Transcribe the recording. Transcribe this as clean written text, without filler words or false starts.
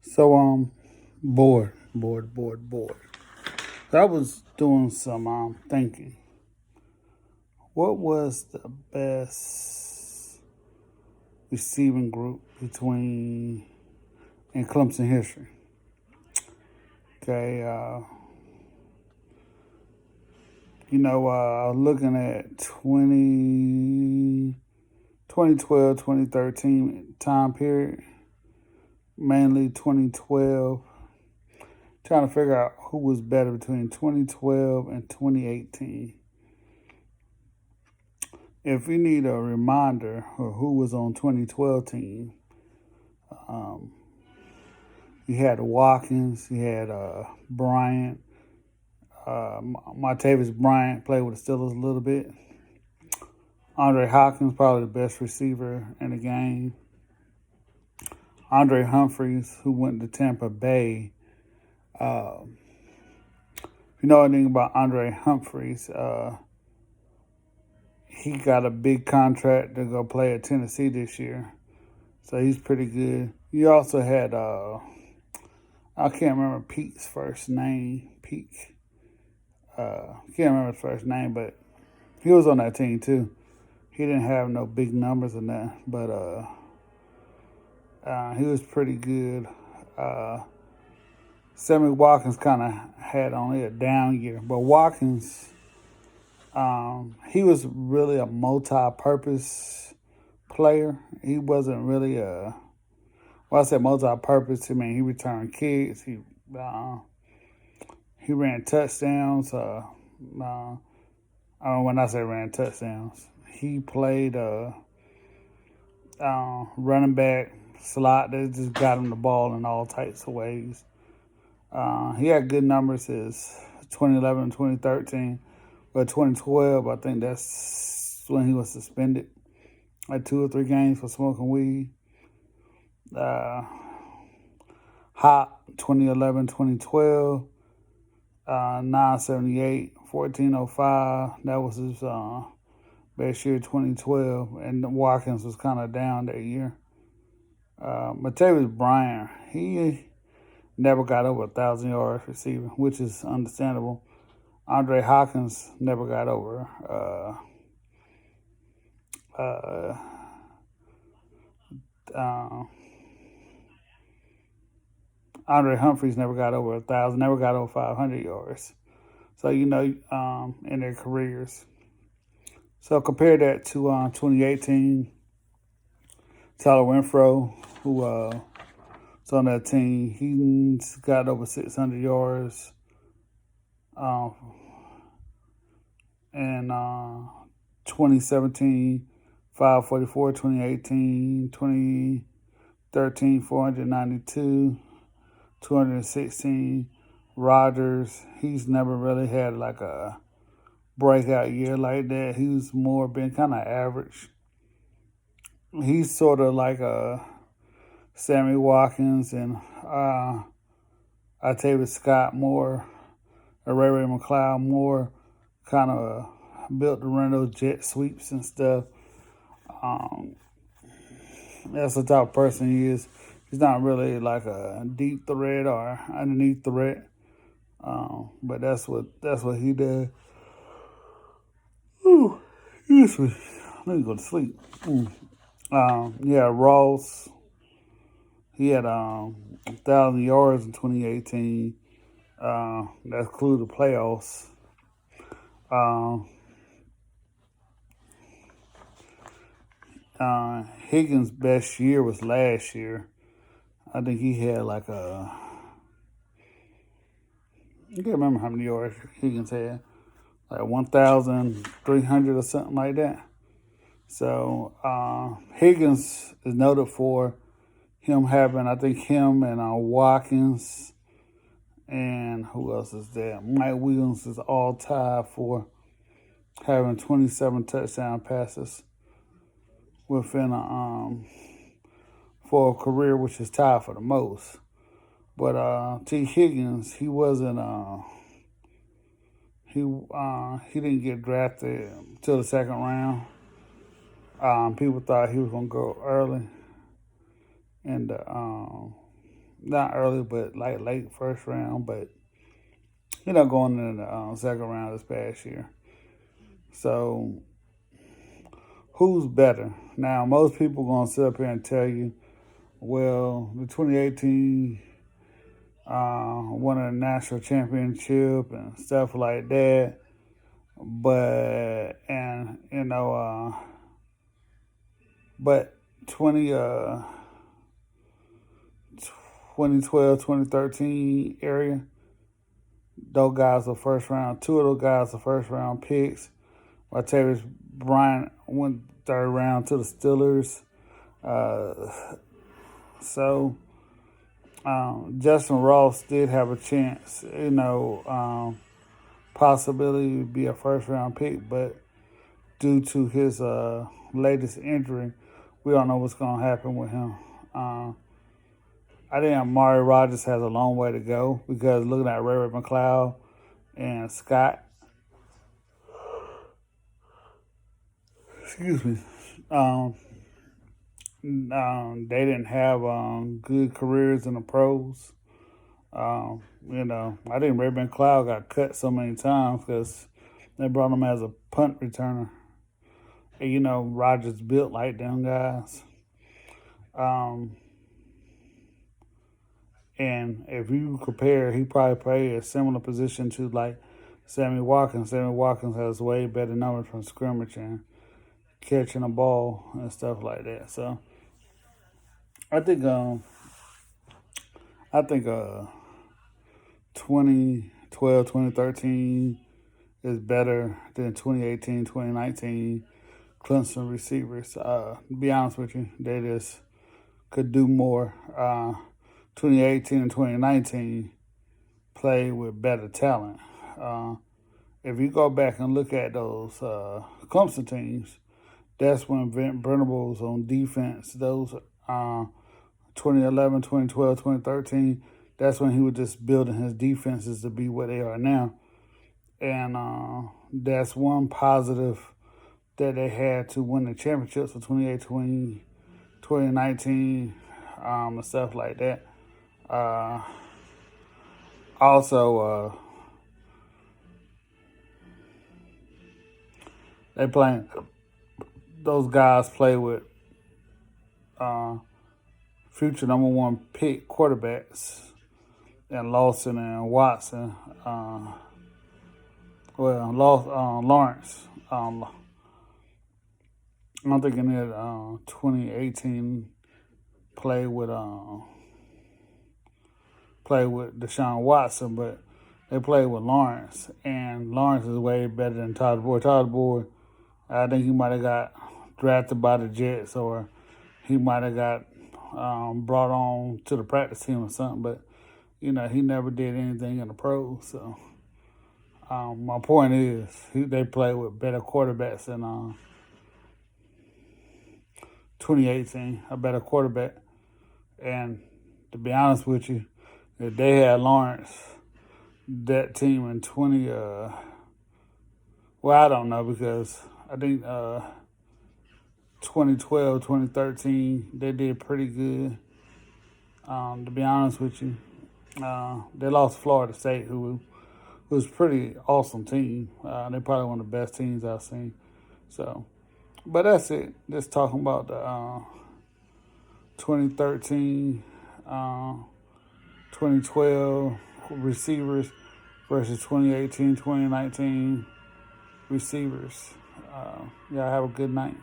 So bored. So I was doing some thinking. What was the best receiving group between in Clemson history? Okay, looking at 2012, 2013 time period, mainly 2012. Trying to figure out who was better between 2012 and 2018. If you need a reminder of who was on 2012 team, um, you had Watkins, you had Bryant, Martavis Bryant played with the Steelers a little bit. Andre Hopkins, probably the best receiver in the game. Andre Humphreys, who went to Tampa Bay. If you know anything about Andre Humphreys, he got a big contract to go play at Tennessee this year. So he's pretty good. You also had, I can't remember Pete's first name. Pete. Can't remember his first name, but he was on that team too. He didn't have no big numbers in that, but he was pretty good. Sammy Watkins kind of had only a down year, but Watkins, he was really a multi-purpose player. He wasn't really well, I said multi-purpose. I mean, he returned kicks. He ran touchdowns. When I say ran touchdowns, he played running back, slot. They just got him the ball in all types of ways. He had good numbers as 2011 and 2013. But 2012, I think that's when he was suspended, like 2 or 3 games for smoking weed. Hot 2011, 2012, 978, 1405. That was his best year, 2012. And Watkins was kind of down that year. Martavis Bryant, he never got over 1,000 yards receiving, which is understandable. Andre Hopkins never got over. Andre Humphreys never got over 1,000, never got over 500 yards. So in their careers. So compare that to 2018. Tyler Winfro, who was on that team, he's got over 600 yards. And 2017, 544, 2018, 2013, 492, 216. Rodgers, he's never really had like a breakout year like that. He's more been kind of average. He's sort of like a Sammy Watkins and Octavius Scott more, Ray McLeod more, kind of built to run those jet sweeps and stuff. That's the type of person he is. He's not really like a deep threat or underneath threat, but that's what he does. Ooh, excuse me. Let me go to sleep. Yeah, Ross. He had 1,000 yards in 2018. That included the playoffs. Higgins' best year was last year. I think he had like I can't remember how many yards Higgins had, like 1,300 or something like that. So Higgins is noted for him having, I think him and Watkins and who else is there? Mike Williams is all tied for having 27 touchdown passes within for a career, which is tied for the most. But T. Higgins, he wasn't he didn't get drafted till the second round. People thought he was gonna go early, and not early, but like late first round, but going in the second round this past year. So who's better? Now, most people gonna sit up here and tell you, well, the 2018 won a national championship and stuff like that. But and but 20 2012, 2013 area, those guys are first round. Two of those guys are first round picks. Latavius Bryant went third round to the Steelers. So Justin Ross did have a chance, possibility to be a first round pick, but due to his latest injury, we don't know what's going to happen with him. I think Amari Rodgers has a long way to go because looking at Ray McLeod and Scott, excuse me, they didn't have good careers in the pros. I think Ray McLeod got cut so many times because they brought him as a punt returner. And, Rodgers built like them guys. And if you compare, he probably played a similar position to like Sammy Watkins. Sammy Watkins has way better numbers from scrimmage and catching a ball and stuff like that. So I think 2012, 2013 is better than 2018, 2019 Clemson receivers. To be honest with you, they just could do more. 2018 and 2019 played with better talent. If you go back and look at those Clemson teams, that's when Venables on defense, those 2011, 2012, 2013, that's when he was just building his defenses to be what they are now. And that's one positive that they had to win the championships for 2018, 2019, and stuff like that. Also, they playing. Those guys play with future number one pick quarterbacks, and Lawson and Watson. Lawrence. I'm thinking that 2018 play with Deshaun Watson, but they played with Lawrence, and Lawrence is way better than Todd Boyd. Todd Boyd, I think he might have got drafted by the Jets, or he might have got brought on to the practice team or something, but he never did anything in the pros. So my point is, they play with better quarterbacks in 2018, a better quarterback. And to be honest with you, if they had Lawrence, that team in 20, I don't know, because I think 2012, 2013, they did pretty good. To be honest with you, they lost Florida State, who was a pretty awesome team. They're probably one of the best teams I've seen. So, but that's it. Just talking about the 2013, 2012 receivers versus 2018, 2019 receivers. Y'all have a good night.